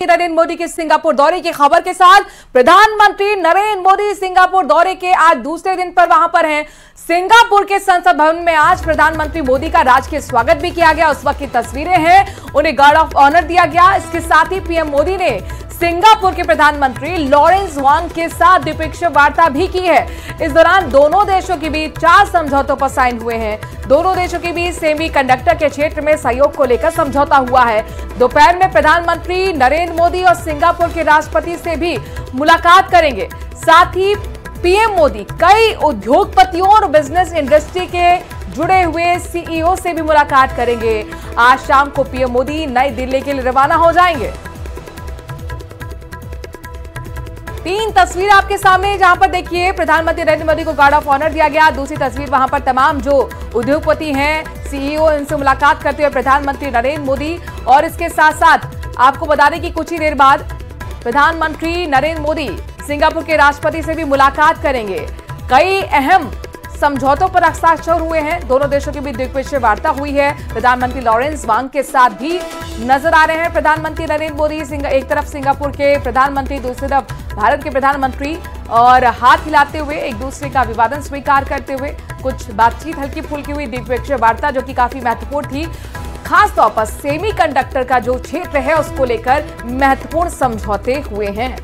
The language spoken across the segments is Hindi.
प्रधानमंत्री नरेंद्र मोदी के सिंगापुर दौरे की खबर के साथ प्रधानमंत्री नरेंद्र मोदी सिंगापुर दौरे के आज दूसरे दिन पर वहां पर हैं। सिंगापुर के संसद भवन में आज प्रधानमंत्री मोदी का राजकीय स्वागत भी किया गया। उस वक्त की तस्वीरें हैं, उन्हें गार्ड ऑफ ऑनर दिया गया। इसके साथ ही पीएम मोदी ने सिंगापुर के प्रधानमंत्री लॉरेंस वांग के साथ द्विपक्षीय वार्ता भी की है। इस दौरान दोनों देशों के बीच 4 समझौतों पर साइन हुए हैं। दोनों देशों के बीच सेमीकंडक्टर के क्षेत्र में सहयोग को लेकर समझौता हुआ है। दोपहर में प्रधानमंत्री नरेंद्र मोदी और सिंगापुर के राष्ट्रपति से भी मुलाकात करेंगे। साथ ही पीएम मोदी कई उद्योगपतियों और बिजनेस इंडस्ट्री के जुड़े हुए सीईओ से भी मुलाकात करेंगे। आज शाम को पीएम मोदी नई दिल्ली के लिए रवाना हो जाएंगे। 3 तस्वीर आपके सामने, जहां पर देखिए प्रधानमंत्री नरेंद्र मोदी को गार्ड ऑफ ऑनर दिया गया। दूसरी तस्वीर वहां पर तमाम जो उद्योगपति हैं, सीईओ, इनसे मुलाकात करते हुए प्रधानमंत्री नरेंद्र मोदी। और इसके साथ साथ आपको बता दें कि कुछ ही देर बाद प्रधानमंत्री नरेंद्र मोदी सिंगापुर के राष्ट्रपति से भी मुलाकात करेंगे। कई अहम समझौतों पर हस्ताक्षर हुए हैं। दोनों देशों के बीच द्विपक्षीय वार्ता हुई है। प्रधानमंत्री लॉरेंस वांग के साथ भी नजर आ रहे हैं प्रधानमंत्री नरेंद्र मोदी। एक तरफ सिंगापुर के प्रधानमंत्री, दूसरी तरफ भारत के प्रधानमंत्री, और हाथ हिलाते हुए एक दूसरे का अभिवादन स्वीकार करते हुए कुछ बातचीत हल्की फुल्की हुई। द्विपक्षीय वार्ता जो कि काफी महत्वपूर्ण थी, खासतौर पर सेमीकंडक्टर का जो क्षेत्र है उसको लेकर महत्वपूर्ण समझौते हुए हैं।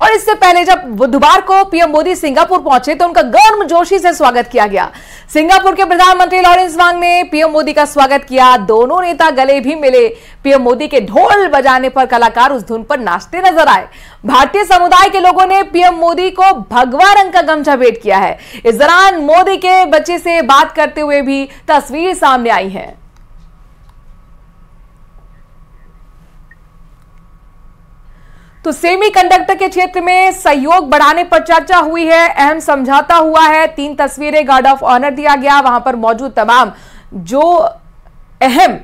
और इससे पहले जब बुधवार को पीएम मोदी सिंगापुर पहुंचे तो उनका गर्मजोशी से स्वागत किया गया। सिंगापुर के प्रधानमंत्री लॉरेंस वांग ने पीएम मोदी का स्वागत किया। दोनों नेता गले भी मिले। पीएम मोदी के ढोल बजाने पर कलाकार उस धुन पर नाचते नजर आए। भारतीय समुदाय के लोगों ने पीएम मोदी को भगवा रंग का गमछा भेंट किया है। इस दौरान मोदी के बच्चे से बात करते हुए भी तस्वीर सामने आई है। तो सेमीकंडक्टर के क्षेत्र में सहयोग बढ़ाने पर चर्चा हुई है, अहम समझौता हुआ है। 3 तस्वीरें, गार्ड ऑफ ऑनर दिया गया। वहां पर मौजूद तमाम जो अहम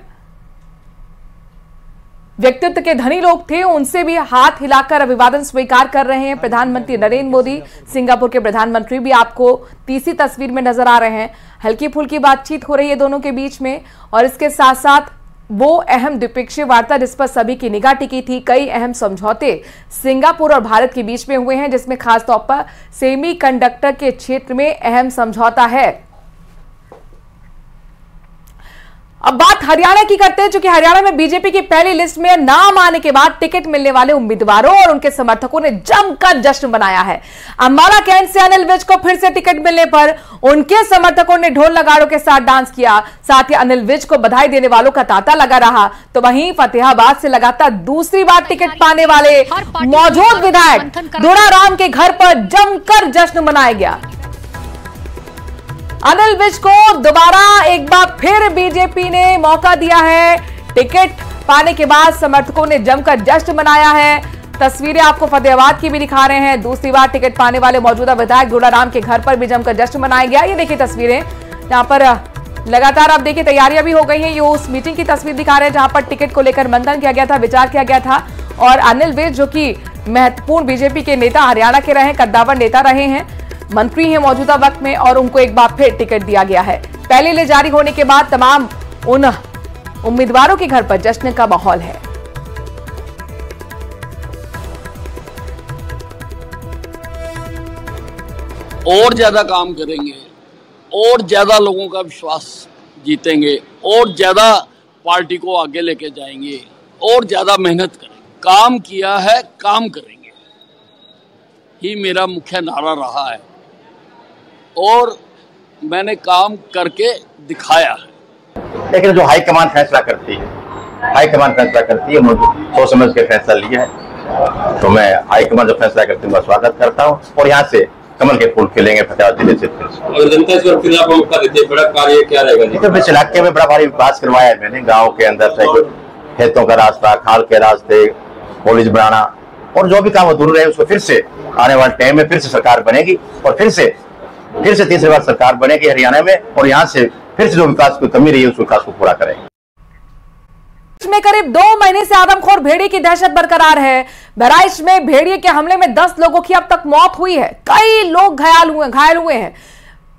व्यक्तित्व के धनी लोग थे उनसे भी हाथ हिलाकर अभिवादन स्वीकार कर रहे हैं प्रधानमंत्री नरेंद्र मोदी। सिंगापुर के प्रधानमंत्री भी आपको तीसरी तस्वीर में नजर आ रहे हैं। हल्की फुल्की बातचीत हो रही है दोनों के बीच में। और इसके साथ साथ वो अहम द्विपक्षीय वार्ता जिस पर सभी की निगाह टिकी थी, कई अहम समझौते सिंगापुर और भारत के बीच में हुए हैं, जिसमें खासतौर पर सेमीकंडक्टर के क्षेत्र में अहम समझौता है। अब बात हरियाणा की करते हैं, क्योंकि हरियाणा में बीजेपी की पहली लिस्ट में नाम आने के बाद टिकट मिलने वाले उम्मीदवारों और उनके समर्थकों ने जमकर जश्न मनाया है। अंबाला कैंट से अनिल विज को फिर से टिकट मिलने पर उनके समर्थकों ने ढोल नगाड़ों के साथ डांस किया। साथ ही अनिल विज को बधाई देने वालों का तांता लगा रहा। तो वहीं फतेहाबाद से लगातार दूसरी बार टिकट पाने वाले मौजूद विधायक दुड़ाराम के घर पर जमकर जश्न मनाया गया। अनिल विज को दोबारा एक बार फिर बीजेपी ने मौका दिया है। टिकट पाने के बाद समर्थकों ने जमकर जश्न मनाया है। तस्वीरें आपको फतेहाबाद की भी दिखा रहे हैं। दूसरी बार टिकट पाने वाले मौजूदा विधायक दुड़ाराम के घर पर भी जमकर जश्न मनाया गया। ये देखिए तस्वीरें, जहां पर लगातार आप देखिए तैयारियां भी हो गई हैं। ये उस मीटिंग की तस्वीर दिखा रहे हैं जहां पर टिकट को लेकर मंथन किया गया था, विचार किया गया था। और अनिल विज जो कि महत्वपूर्ण बीजेपी के नेता हरियाणा के रहे, कद्दावर नेता रहे हैं, मंत्री हैं मौजूदा वक्त में, और उनको एक बार फिर टिकट दिया गया है। पहले लिस्ट जारी होने के बाद तमाम उन उम्मीदवारों के घर पर जश्न का माहौल है। और ज्यादा काम करेंगे, और ज्यादा लोगों का विश्वास जीतेंगे, और ज्यादा पार्टी को आगे लेके जाएंगे, और ज्यादा मेहनत करेंगे। काम किया है, काम करेंगे, ही मेरा मुख्य नारा रहा है और मैंने काम करके दिखाया है। लेकिन जो हाईकमान फैसला करती है, हाईकमान फैसला करती है, मुझे सोच समझ के फैसला लिया है, तो मैं हाईकमान जो फैसला करती हूँ स्वागत करता हूँ। और यहाँ से कमल के फूल खिलेंगे फतेहाबाद जिले से। और जनता इस बार फिर आपको मौका देती है, बड़ा कार्य क्या रहेगा जी? तो इस इलाके में बड़ा भारी विकास करवाया है मैंने। गाँव के अंदर से खेतों का रास्ता, खाल के रास्ते, कॉलेज बनाना, और जो भी काम अधूरे रहे उसको फिर से आने वाले टाइम में फिर से सरकार बनेगी और फिर से तीसरी बार सरकार बनेगी हरियाणा में। और यहाँ से फिर से जो विकास की कमी रही है उस विकास को पूरा करेंगे। में करीब 2 महीने से आदमखोर भेड़िए की दहशत बरकरार है। बहराइच में भेड़िए के हमले में 10 लोगों की अब तक मौत हुई है, कई लोग घायल हुए हैं।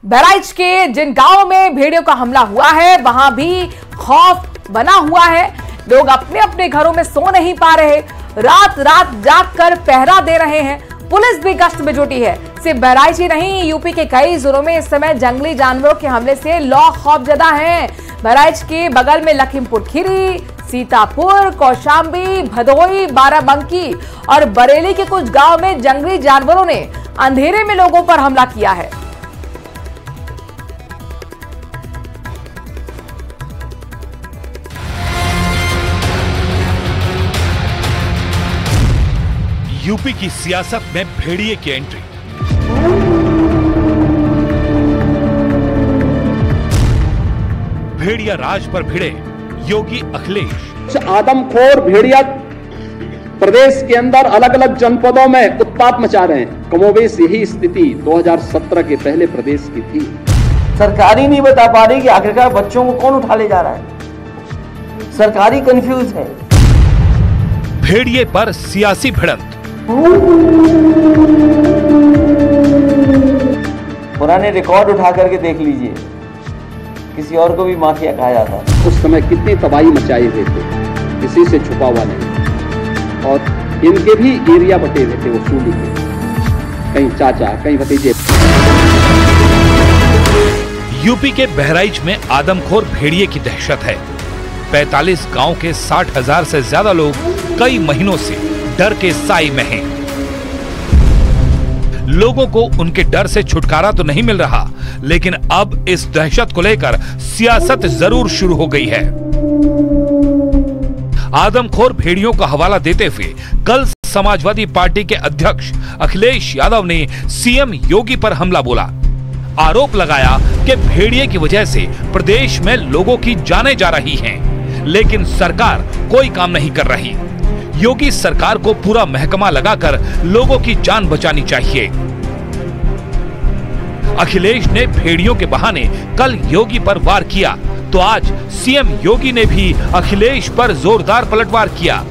बहराइच के जिन गांवों में भेड़ियों का हमला हुआ है वहां भी खौफ बना हुआ है। लोग अपने अपने घरों में सो नहीं पा रहे, रात रात जागकर पहरा दे रहे हैं। पुलिस भी गश्त में जुटी है। सिर्फ बहराइच ही नहीं, यूपी के कई जिलों में इस समय जंगली जानवरों के हमले से लोग खौफजदा हैं। बहराइच के बगल में लखीमपुर खीरी, सीतापुर, कौशाम्बी, भदोही, बाराबंकी और बरेली के कुछ गांव में जंगली जानवरों ने अंधेरे में लोगों पर हमला किया है। यूपी की सियासत में भेड़िए की एंट्री। भेड़िया राज पर भिड़े योगी अखिलेश। आदमखोर भेड़िया प्रदेश के अंदर अलग अलग जनपदों में उत्पात मचा रहे हैं। कमोबेश यही स्थिति 2017 के पहले प्रदेश की थी। सरकार ही नहीं बता पा रही कि आखिरकार बच्चों को कौन उठा ले जा रहा है। सरकार ही कंफ्यूज है। भेड़िए पर सियासी भिड़ंत। पुराने रिकॉर्ड उठा करके देख लीजिए, किसी और को भी माफिया कहा जाता है। उस समय कितनी तबाही मचाए हुए थे, किसी से छुपा हुआ नहीं। और इनके भी एरिया बटे हुए थे वसूली के, कहीं चाचा, कहीं भतीजे। यूपी के बहराइच में आदमखोर भेड़िए की दहशत है। 45 गांव के 60,000 से ज्यादा लोग कई महीनों से डर के साए में हैं। लोगों को उनके डर से छुटकारा तो नहीं मिल रहा, लेकिन अब इस दहशत को लेकर सियासत जरूर शुरू हो गई है। आदमखोर भेड़ियों का हवाला देते हुए कल समाजवादी पार्टी के अध्यक्ष अखिलेश यादव ने सीएम योगी पर हमला बोला। आरोप लगाया कि भेड़िए की वजह से प्रदेश में लोगों की जानें जा रही हैं, लेकिन सरकार कोई काम नहीं कर रही। योगी सरकार को पूरा महकमा लगाकर लोगों की जान बचानी चाहिए। अखिलेश ने भेड़ियों के बहाने कल योगी पर वार किया, तो आज सीएम योगी ने भी अखिलेश पर जोरदार पलटवार किया।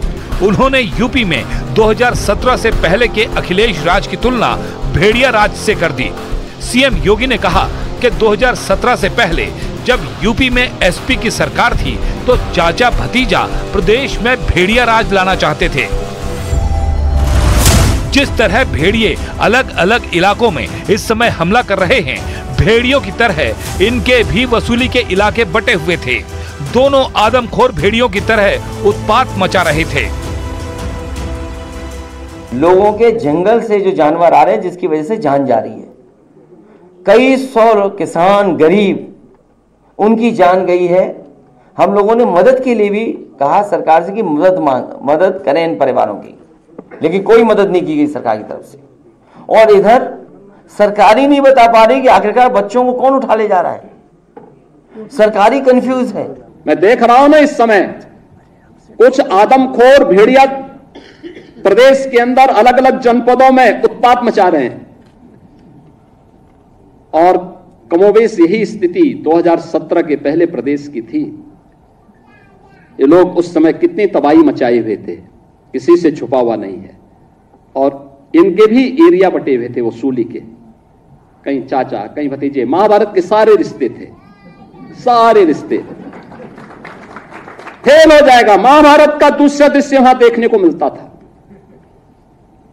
उन्होंने यूपी में 2017 से पहले के अखिलेश राज की तुलना भेड़िया राज से कर दी। सीएम योगी ने कहा कि 2017 से पहले जब यूपी में एसपी की सरकार थी तो चाचा भतीजा प्रदेश में भेड़िया राज लाना चाहते थे। जिस तरह भेड़िए अलग अलग इलाकों में इस समय हमला कर रहे हैं, भेड़ियों की तरह इनके भी वसूली के इलाके बटे हुए थे। दोनों आदमखोर भेड़ियों की तरह उत्पात मचा रहे थे। लोगों के जंगल से जो जानवर आ रहे हैं, जिसकी वजह से जान जा रही है। कई सौ किसान गरीब, उनकी जान गई है। हम लोगों ने मदद के लिए भी कहा सरकार से कि मदद करें इन परिवारों की, लेकिन कोई मदद नहीं की गई सरकार की तरफ से। और इधर सरकार ही नहीं बता पा रही कि आखिरकार बच्चों को कौन उठा ले जा रहा है। सरकार ही कंफ्यूज है। मैं देख रहा हूं ना इस समय कुछ आदमखोर भेड़िया प्रदेश के अंदर अलग अलग जनपदों में उत्पात मचा रहे हैं। और कमोबेश यही स्थिति 2017 के पहले प्रदेश की थी। ये लोग उस समय कितनी तबाही मचाए हुए थे, किसी से छुपा हुआ नहीं है। और इनके भी एरिया बटे हुए थे वसूली के, कहीं चाचा, कहीं भतीजे। महाभारत के सारे रिश्ते थे, सारे रिश्ते फेल हो जाएगा। महाभारत का दूसरा दृश्य वहां देखने को मिलता था,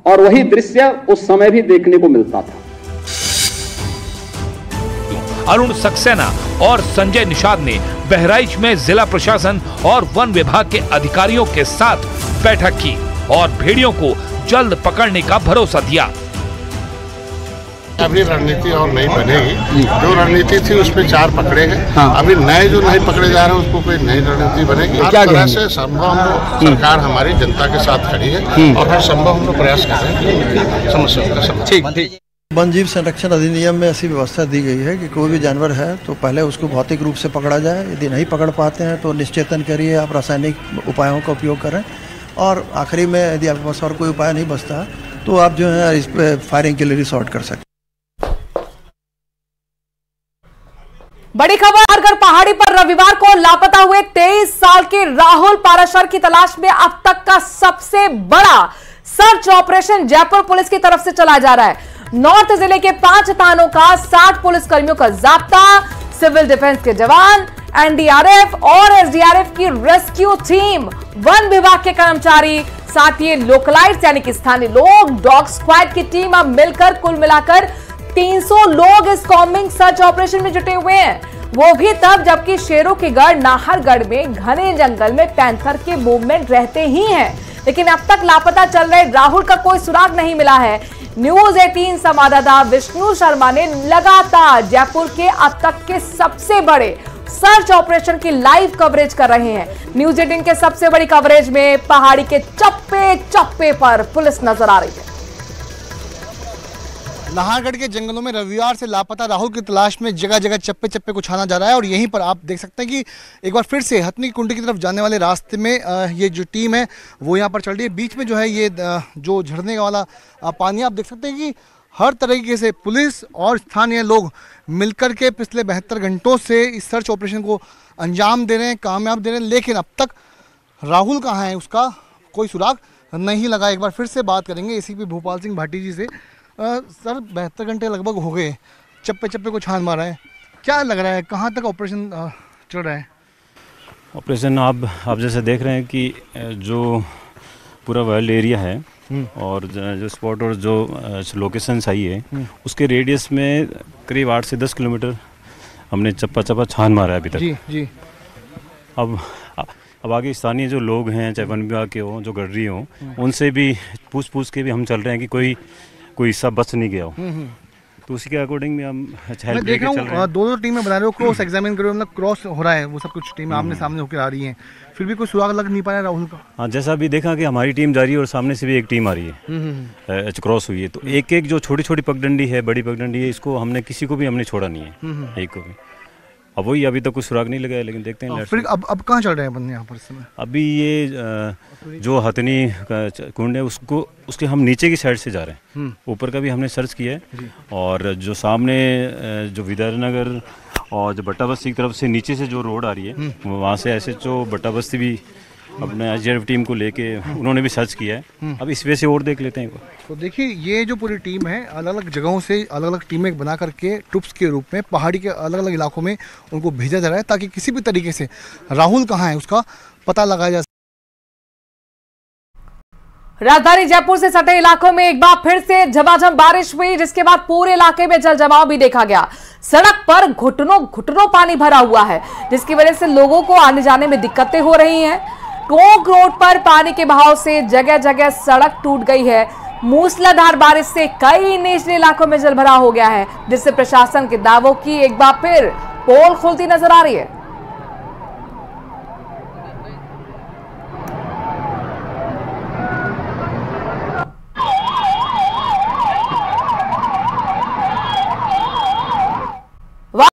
और वही दृश्य उस समय भी देखने को मिलता था। अरुण सक्सेना और संजय निषाद ने बहराइच में जिला प्रशासन और वन विभाग के अधिकारियों के साथ बैठक की और भेड़ियों को जल्द पकड़ने का भरोसा दिया। अभी रणनीति और नई बनेगी। जो रणनीति थी उसमें 4 पकड़े हैं। हाँ। अभी नए जो नहीं पकड़े जा रहे हैं उसको कोई नई रणनीति बनेगी। हर तरह से संभव हम लोग, सरकार हमारी जनता के साथ खड़ी है और हर संभव हम लोग प्रयास कर रहे हैं समस्या का समाधान। वन जीव संरक्षण अधिनियम में ऐसी व्यवस्था दी गई है कि कोई भी जानवर है तो पहले उसको भौतिक रूप से पकड़ा जाए। यदि नहीं पकड़ पाते हैं तो निश्चेतन करिए, आप रासायनिक उपायों का उपयोग करें, और आखिरी में यदि आपके पास और कोई उपाय नहीं बचता तो आप जो है इस पे फायरिंग के लिए रिसोर्ट कर सकते। बड़ी खबर, हरगढ़ पहाड़ी पर रविवार को लापता हुए 23 साल के राहुल पाराशर की तलाश में अब तक का सबसे बड़ा सर्च ऑपरेशन जयपुर पुलिस की तरफ से चला जा रहा है। नॉर्थ जिले के 5 थानों का 60 पुलिसकर्मियों का जाब्ता, सिविल डिफेंस के जवान, एनडीआरएफ और एसडीआरएफ की रेस्क्यू टीम, वन विभाग के कर्मचारी, साथ ही लोकलाइट्स यानी कि स्थानीय लोग, डॉग स्क्वाड की टीम अब मिलकर कुल मिलाकर 300 लोग इस कॉम्बिंग सर्च ऑपरेशन में जुटे हुए हैं। वो भी तब जबकि शेरों के गढ़ नाहरगढ़ में घने जंगल में पैंथर के मूवमेंट रहते ही हैं, लेकिन अब तक लापता चल रहे राहुल का कोई सुराग नहीं मिला है। न्यूज 18 संवाददाता विष्णु शर्मा ने लगातार जयपुर के अब तक के सबसे बड़े सर्च ऑपरेशन की लाइव कवरेज कर रहे हैं। न्यूज 18 के सबसे बड़ी कवरेज में पहाड़ी के चप्पे चप्पे पर पुलिस नजर आ रही है। नाहरगढ़ के जंगलों में रविवार से लापता राहुल की तलाश में जगह जगह चप्पे चप्पे को छाना जा रहा है और यहीं पर आप देख सकते हैं कि एक बार फिर से हथनी कुंडी की तरफ जाने वाले रास्ते में ये जो टीम है वो यहाँ पर चल रही है। बीच में जो है ये जो झरने वाला पानी, आप देख सकते हैं कि हर तरीके से पुलिस और स्थानीय लोग मिलकर के पिछले 72 घंटों से इस सर्च ऑपरेशन को अंजाम दे रहे हैं, कामयाब दे रहे हैं, लेकिन अब तक राहुल कहाँ है उसका कोई सुराग नहीं लगा। एक बार फिर से बात करेंगे एसीपी भूपाल सिंह भाटी जी से। सर, 72 घंटे लगभग हो गए, चप्पे चप्पे को छान मारा है, क्या लग रहा है कहाँ तक ऑपरेशन चल रहा है? ऑपरेशन आप जैसे देख रहे हैं कि जो पूरा वाइल्ड एरिया है और जो स्पॉट और जो लोकेशन सही है उसके रेडियस में करीब 8 से 10 किलोमीटर हमने चप्पा चप्पा छान मारा है अभी तक। जी। अब आगे स्थानीय जो लोग हैं, चाहे वन विभाग के हों, जो गडरी हों, उनसे भी पूछ के भी हम चल रहे हैं कि कोई हिस्सा बच नहीं गया हो, तो उसी के अकॉर्डिंग में हम हेल्प लेके चल रहे हैं। दो टीमें बना रहे हो, क्रॉस एग्जामिन करो, मतलब क्रॉस हो रहा है वो सब कुछ टीमें आमने सामने होकर आ रही हैं, फिर भी कोई सुराग लग नहीं पाया राहुल का। हाँ, जैसा अभी देखा कि हमारी टीम जा रही है और सामने से भी एक टीम आ रही है, क्रॉस हुई है, तो एक जो छोटी छोटी पगडंडी है, बड़ी पगडंडी है, इसको हमने किसी को भी हमने छोड़ा नहीं है, एक को भी। अब वही अभी तक कुछ सुराग नहीं लगा है, लेकिन देखते हैं। फिर अब कहाँ चल रहे हैं बंदे यहाँ पर इस समय? अभी ये जो हथनी कुंड है उसके हम नीचे की साइड से जा रहे हैं, ऊपर का भी हमने सर्च किया है, और जो सामने जो विद्यानगर और जो बट्टा बस्ती की तरफ से नीचे से जो रोड आ रही है वहाँ से ऐसे जो बट्टा बस्ती भी अपने एसडीआरएफ टीम को लेके उन्होंने भी सर्च किया है। अब इस वजह से और देख लेते हैं। तो देखिए, ये जो पूरी टीम है अलग अलग जगहों से अलग अलग टीमें बना करके ट्रुप्स के रूप में पहाड़ी के अलग अलग इलाकों में उनको भेजा जा रहा है, ताकि किसी भी तरीके से राहुल कहाँ है उसका पता लगाया जा सके। राजधानी जयपुर से सटे इलाकों में एक बार फिर से झमाझम बारिश हुई, जिसके बाद पूरे इलाके में जल जमाव भी देखा गया। सड़क पर घुटनों पानी भरा हुआ है, जिसकी वजह से लोगों को आने जाने में दिक्कतें हो रही हैं। टोंक रोड पर पानी के बहाव से जगह जगह सड़क टूट गई है। मूसलाधार बारिश से कई निचले इलाकों में जल भराव हो गया है, जिससे प्रशासन के दावों की एक बार फिर पोल खुलती नजर आ रही है।